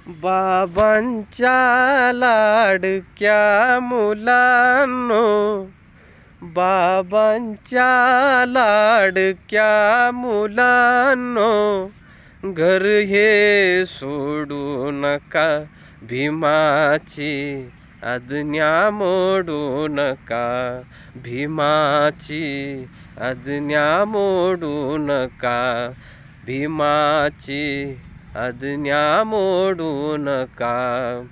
बाबांच्या लाडक्या मुलांनो, बाबांच्या लाडक्या मुलांनो, घर हे सोडू नका, भीमाची आज्ञा मोडू नका, भीमाची आज्ञा मोडू नका, भीमाची आज्ञा मोडू नका.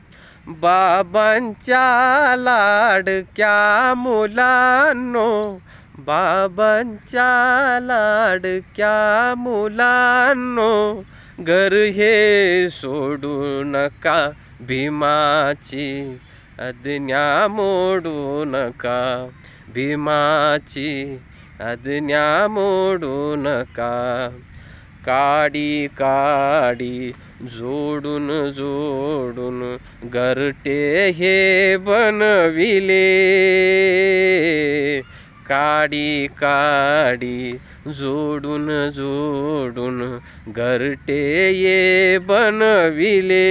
बाबांच्या लाडक्या मुलांनो, बाबांच्या लाडक्या मुलांनो, घर हे सोडू नका, भीमाची आज्ञा मोडू नका, भीमाची आज्ञा मोडू नका. काडी काडी जोडून जोडून घरटे हे बनविले, काडी काडी जोडून जोडून घरटे ये बनविले,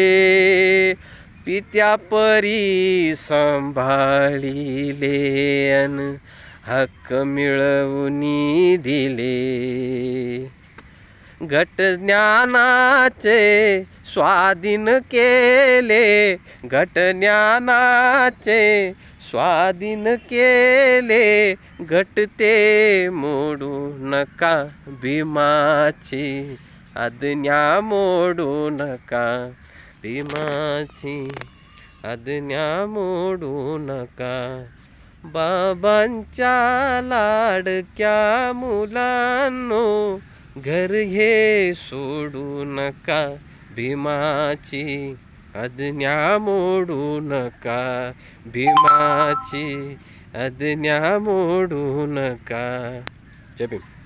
पित्या परी सांभाळिले अन हक्क मिळवून दिले. घटज्ञानाचे स्वाधीन केले, घटज्ञानाचे स्वाधीन केले, घटते मोडू नका, भीमाची आज्ञा मोडू नका, भीमाची आज्ञा मोडू नका. बाबांच्या लाडक्या मुलांनो, घर हे सोडू नका, भीमाची आज्ञा मोडू नका, भीमाची आज्ञा मोडू नका. जय भीम.